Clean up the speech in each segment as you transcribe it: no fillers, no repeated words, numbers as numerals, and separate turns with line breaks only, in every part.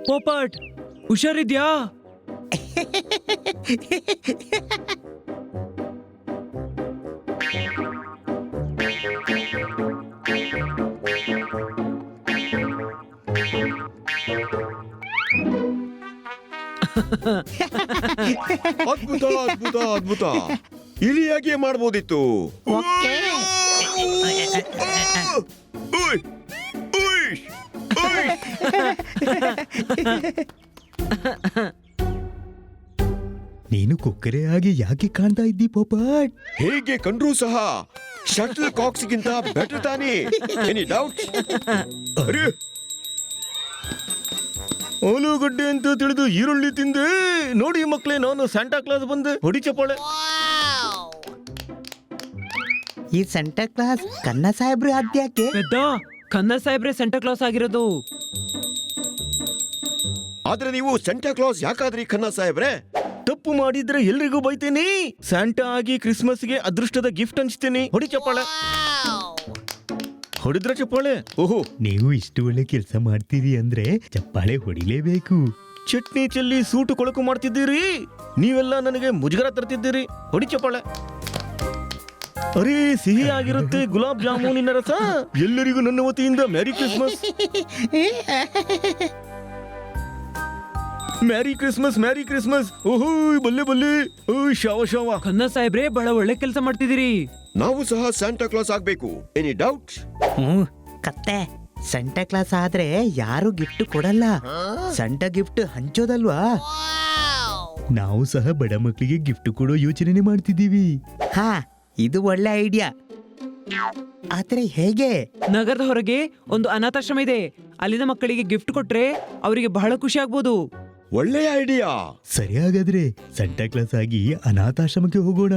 ಪೋಪಟ್, ಹುಷಾರಿದ್ಯಾ?
ಅದ್ಭುತ ಅದ್ಭುತ ಅದ್ಭುತ. ಇಲಿಯಾಗಿ ಮಾಡ್ಬೋದಿತ್ತು.
ನೀನು ಕೊಕ್ಕರೆ ಆಗಿ ಯಾಕೆ ಕಾಣ್ತಾ ಇದ್ದಿ ಪೋಪಟ್?
ಹೇಗೆ ಕಂಡ್ರೂ ಸಹ ಶಟಲ್ ಕಾಕ್ಸ್ಗಿಂತ ಬೆಟರ್ ತಾನೇ. Any doubt? ಅರೆ,
ಆಲೂಗಡ್ಡೆ ಅಂತ ತಿಳಿದು ಈರುಳ್ಳಿ ತಿಂದೆ. ನೋಡಿ ಮಕ್ಕಳೇ, ನಾನು ಸ್ಯಾಂಟಾ ಕ್ಲಾಸ್ ಬಂದೆ. ಹೊಡಿ ಚಪ್ಪಾಳೆ.
ಈ ಸಂಟಾ ಕ್ಲಾಸ್ ಕನ್ನ ಸಾಹೇಬ್ರು ಅದ್ಯಾಕೆ?
ಪೆದ್ದ, ಕನ್ನ ಸಾಹೇಬ್ರೆ ಸೆಂಟಾ ಕ್ಲಾಸ್ ಆಗಿರೋದು.
ಆದ್ರೆ ನೀವು ಸೆಂಟಾ ಕ್ಲಾಸ್ ಯಾಕಾದ್ರಿ ಖನ್ನಾ ಸಾಹೇಬ್ರೆ?
ತಪ್ಪು ಮಾಡಿದ್ರೆ ಎಲ್ರಿಗೂ ಬೈತೀನಿ. ಸ್ಯಾಂಟಾ ಆಗಿ ಕ್ರಿಸ್ಮಸ್ಗೆ ಅದೃಷ್ಟದ ಗಿಫ್ಟ್ ಹಂಚ್ತೀನಿ. ಹೊಡಿ ಚಪ್ಪಾಳೆ. ಹೊಡಿದ್ರ ಚಪ್ಪಾಳೆ. ಓಹೋ,
ನೀವು ಇಷ್ಟು ಒಳ್ಳೆ ಕೆಲಸ ಮಾಡ್ತೀರಿ ಅಂದ್ರೆ ಚಪ್ಪಾಳೆ ಹೊಡಿಲೇಬೇಕು.
ಚಟ್ನಿ ಚೆಲ್ಲಿ ಸೂಟು ಕೊಳಕು ಮಾಡ್ತಿದ್ದೀರಿ. ನೀವೆಲ್ಲ ನನಗೆ ಮುಜುಗರ ತರ್ತಿದ್ದೀರಿ. ಹೊಡಿ ಚಪ್ಪಾಳೆ. ಅರೇ, ಸಿಹಿ ಆಗಿರುತ್ತೆ ಗುಲಾಬ್ ಜಾಮೂನಿನ ರಸ. ಎಲ್ಲರಿಗೂ ನನ್ನ ವತಿಯಿಂದ merry Christmas. Merry Christmas, merry Christmas. ಓಹೋ, ಬಲ್ಲೆ ಬಲ್ಲೆ. ಓಯ್, ಶಾವ ಶಾವ.
ಕನ್ನ ಸಾಹೇಬ್ರೆ ಬಹಳ ಒಳ್ಳೆ ಕೆಲಸ ಮಾಡ್ತಿದ್ದೀರಿ.
ನಾವು ಸಹ ಸ್ಯಾಂಟಾ ಕ್ಲಾಸ್ ಆಗ್ಬೇಕು. Any doubt?
ಕತ್ತೆ, ಸಂಟಾ ಕ್ಲಾಸ್ ಆದ್ರೆ ಯಾರು ಗಿಫ್ಟ್ ಕೊಡಲ್ಲ. ಸಂಟಾ ಗಿಫ್ಟ್ ಹಂಚೋದಲ್ವಾ? ನಾವು ಸಹ ಬಡ ಮಕ್ಕಳಿಗೆ ಗಿಫ್ಟ್ ಕೊಡೋ ಯೋಚನೆ ಮಾಡ್ತಿದ್ದೀವಿ. ಹಾ, ಇದು ಒಳ್ಳೆ ಐಡಿಯಾ. ಆದ್ರೆ ಹೇಗೆ?
ನಗರದ ಹೊರಗೆ ಒಂದು ಅನಾಥಾಶ್ರಮ ಇದೆ. ಅಲ್ಲಿನ ಮಕ್ಕಳಿಗೆ ಗಿಫ್ಟ್ ಕೊಟ್ರೆ ಅವರಿಗೆ ಬಹಳ ಖುಷಿ ಆಗ್ಬೋದು.
ಒಳ್ಳೆಯ ಐಡಿಯಾ.
ಸರಿ, ಹಾಗಾದ್ರೆ ಸಂಟಾ ಕ್ಲಾಸ್ ಆಗಿ ಅನಾಥಾಶ್ರಮಕ್ಕೆ ಹೋಗೋಣ.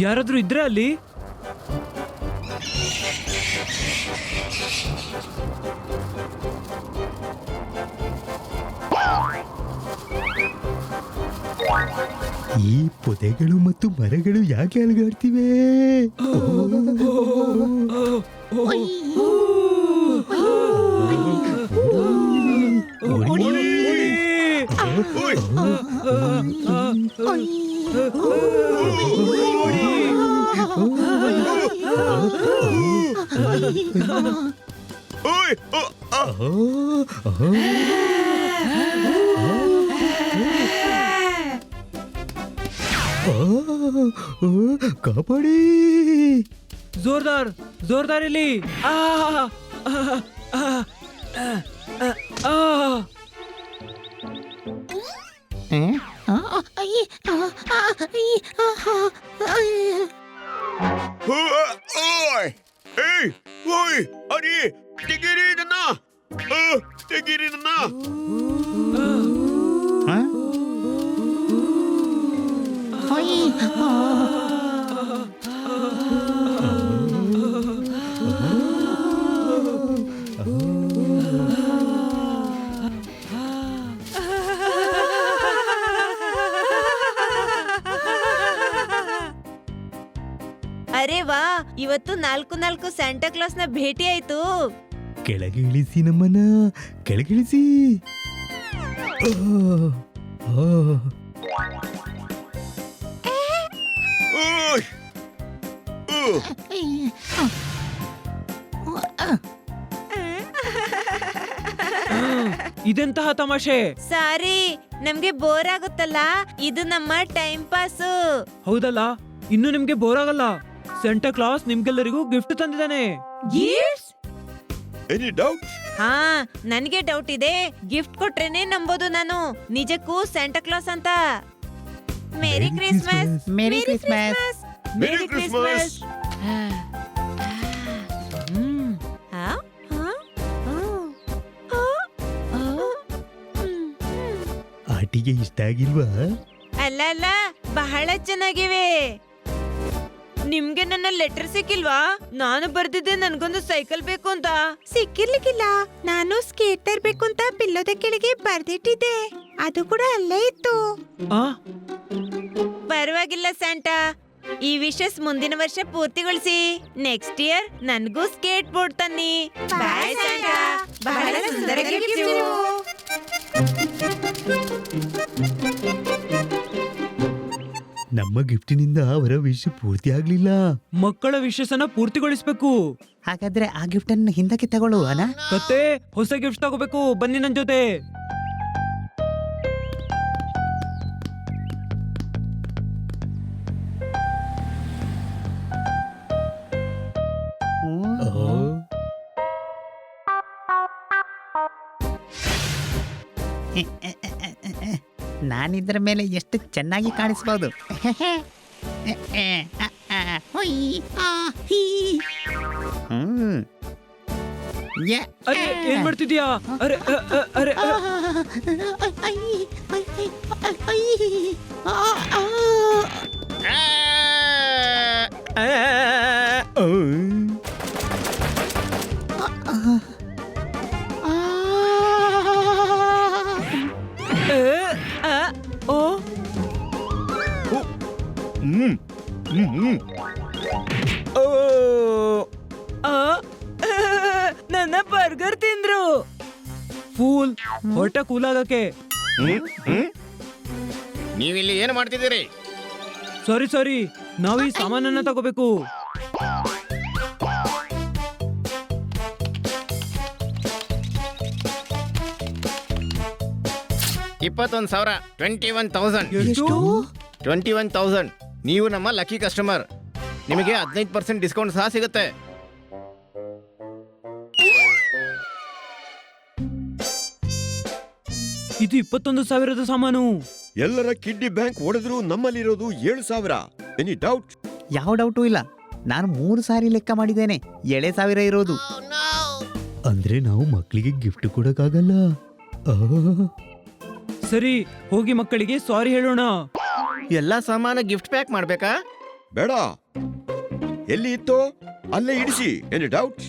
ಯಾರಾದ್ರೂ ಇದ್ರೆ ಅಲ್ಲಿ?
ಈ ಪೊದೆಗಳು ಮತ್ತು ಮರಗಳು ಯಾಕೆ ಅಲುಗಾಡ್ತಿವೆ? ಕಾಪಾಡಿ.
ಜೋರ್ದಾರ್ ಜೋರ್ದಾರ್ ಇಲ್ಲಿ.
ಅರೆ, ತೆಗೀರಿ ನನ್ನ, ತೆಗೀರಿ ನನ್ನ.
ಅರೆ ವಾ, ಇವತ್ತು 4 ಸ್ಯಾಂಟಾ ಕ್ಲಾಸ್ ನ ಭೇಟಿ ಆಯ್ತು.
ಕೆಳಗೆ ಇಳಿಸಿ ನಮ್ಮನ್ನ, ಕೆಳಗಿಳಿಸಿ.
ಇದೆಂತಹ ತಮಾಷೆ?
ಸಾರಿ, ನಮ್ಗೆ ಬೋರ್ ಆಗುತ್ತಲ್ಲ, ಇದು ನಮ್ಮ ಟೈಮ್ ಪಾಸ್.
ಹೌದಲ್ಲ, ಇನ್ನು ನಿಮ್ಗೆ ಬೋರ್ ಆಗಲ್ಲ. ಸೆಂಟಾ ಕ್ಲಾಸ್ ನಿಮ್ಗೆಲ್ಲರಿಗೂ ಗಿಫ್ಟ್ ತಂದಿದ್ದಾನೆ.
Any doubt?
ಹಾ, ನನ್ಗೆ ಡೌಟ್ ಇದೆ. ಗಿಫ್ಟ್ ಕೊಟ್ರೇನೆ ನಂಬೋದು ನಾನು ನಿಜಕ್ಕೂ ಸ್ಯಾಂಟಾ ಕ್ಲಾಸ್ ಅಂತ. Merry Christmas.
Merry Christmas.
Merry Christmas.
ಆಟಿಗೆ ಇಷ್ಟ ಆಗಿಲ್ವಾ?
ಅಲ್ಲ ಅಲ್ಲ, ಬಹಳ ಚೆನ್ನಾಗಿವೆ. ನಿಮ್ಗೆ ನನ್ನ ಲೆಟರ್ ಸಿಕ್ಕಿಲ್ವಾ? ನಾನು ಬರ್ದಿದ್ದೆ ನನ್ಗೊಂದು ಸೈಕಲ್ ಬೇಕು ಅಂತ. ಸಿಕ್ಕಿರ್ಲಿಕ್ಕಿಲ್ಲ. ನಾನು ಸ್ಕೇಟ್ ತರ್ಬೇಕು ಅಂತ ಪಿಲ್ಲೋದ ಕೆಳಗೆ ಬರ್ದಿಟ್ಟಿದ್ದೆ, ಅದು ಕೂಡ ಅಲ್ಲೇ ಇತ್ತು.
ಆ
ಪರವಾಗಿಲ್ಲ ಸ್ಯಾಂಟಾ, ಈ ವಿಶಸ್ ಮುಂದಿನ ವರ್ಷ ಪೂರ್ತಿಗೊಳಿಸಿ. ನೆಕ್ಸ್ಟ್ ಇಯರ್ ನನ್ಗೂ ಸ್ಕೇಟ್ ಬೋರ್ಡ್ ತನ್ನಿ. ಬಾಯ್ ಸ್ಯಾಂಟಾ, ಬಹಳ ಸುಂದರ ಗಿಫ್ಟ್ ಇವು.
ನಮ್ಮ ಗಿಫ್ಟಿನಿಂದ ಅವರ ವಿಶ್ ಪೂರ್ತಿ ಆಗ್ಲಿಲ್ಲ.
ಮಕ್ಕಳ ವಿಶೇಷನ ಪೂರ್ತಿಗೊಳಿಸ್ಬೇಕು.
ಹಾಗಾದ್ರೆ ಆ ಗಿಫ್ಟ್ ಅನ್ನು ಹಿಂದಕ್ಕೆ ತಗೊಳ್ಳುವನ?
ಕತ್ತೆ, ಹೊಸ ಗಿಫ್ಟ್ ತಗೋಬೇಕು. ಬನ್ನಿ ನನ್ ಜೊತೆ.
ನಾನಿದ್ರ ಮೇಲೆ ಎಷ್ಟು ಚೆನ್ನಾಗಿ ಕಾಣಿಸ್ಬೋದು.
ಅರೆ, ಏನ್ ಮಾಡ್ತಿದ್ಯಾ? ಅರೆ ಅರೆ ಓ, ನನ್ನ ಬರ್ಗರ್ ತಿಂದ್ರು. ಫೂಲ್, ಹೊಟ್ಟೆ ಕೂಲ್ ಆಗಕ್ಕೆ.
ನೀವಿಲ್ಲಿ ಏನು ಮಾಡ್ತಿದ್ದೀರಿ?
ಸಾರಿ, ನಾವು ಈ ಸಾಮಾನನ್ನ ತಗೋಬೇಕು.
$21,000. 21,000.
ಎಷ್ಟು?
21,000. ನೀವು ನಮ್ಮ ಲಕ್ಕಿ ಕಸ್ಟಮರ್. ನಿಮಗೆ 15% ಡಿಸ್ಕೌಂಟ್ ಸಹ ಸಿಗುತ್ತೆ.
ಇದು 21,000ದ ಸಾಮಾನು.
ಎಲ್ಲರ ಕಿಡ್ನಿ ಬ್ಯಾಂಕ್ ಒಡೆದ್ರು ನಮ್ಮಲ್ಲಿರೋದು 7,000. Any doubt?
ಯಾವ ಡೌಟು ಇಲ್ಲ. ನಾನು 3 ಸಾರಿ ಲೆಕ್ಕ ಮಾಡಿದ್ದೇನೆ. 7,000 ಇರೋದು. ಅಂದ್ರೆ ನಾವು ಮಕ್ಕಳಿಗೆ ಗಿಫ್ಟ್ ಕೊಡಕ್ಕಾಗಲ್ಲ.
ಸರಿ, ಹೋಗಿ ಮಕ್ಕಳಿಗೆ ಸಾರಿ ಹೇಳೋಣ.
ಎಲ್ಲ ಸಾಮಾನು ಗಿಫ್ಟ್ ಪ್ಯಾಕ್ ಮಾಡ್ಬೇಕಾ?
ಬೇಡ, ಎಲ್ಲಿ ಇತ್ತೋ ಅಲ್ಲೇ ಇಡಿಸಿ. Any doubt?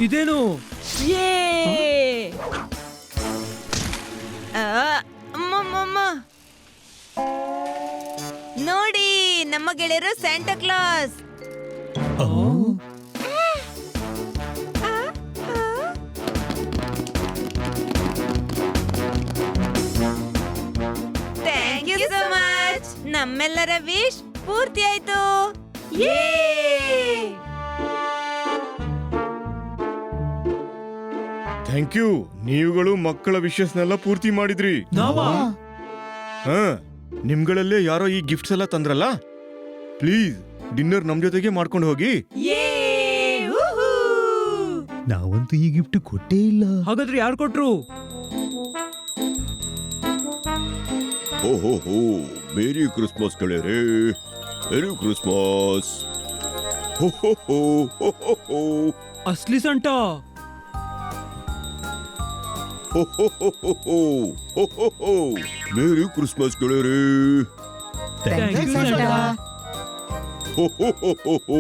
ಇದೇನು?
ನೋಡಿ, ನಮ್ಮ ಗೆಳೆಯರು Santa Claus. Thank you so much. ನಮ್ಮೆಲ್ಲರ ವಿಶ್ ಪೂರ್ತಿ ಆಯ್ತು.
Thank you. ನೀವುಗಳು ಮಕ್ಕಳ ವಿಶಸ್ನೆಲ್ಲ ಪೂರ್ತಿ ಮಾಡಿದ್ರಿ.
ನಾವಾ?
ಹಾ, ನಿಮ್ಗಳಲ್ಲೇ ಯಾರೋ ಈ ಗಿಫ್ಟ್ಸ್ ಎಲ್ಲ ತಂದ್ರಲ್ಲ, ಪ್ಲೀಸ್ ಡಿನ್ನರ್ ನಮ್ ಜೊತೆಗೆ ಮಾಡ್ಕೊಂಡು ಹೋಗಿ.
ನಾವಂತೂ ಈ ಗಿಫ್ಟ್ ಕೊಟ್ಟೇ ಇಲ್ಲ.
ಹಾಗಾದ್ರೆ ಯಾರು ಕೊಟ್ರು?
ಓಹೋ, ಮೇರಿ ಕ್ರಿಸ್ಮಸ್ ಗೆಳೆಯರೇ. Merry Christmas.
ಅಸ್ಲಿ ಸಂಟಾ.
ಮೇರಿ ಕ್ರಿಸ್ಮಸ್ ಗೆಳೆಯರೇ.
Thank you, Santa.
ಹೋ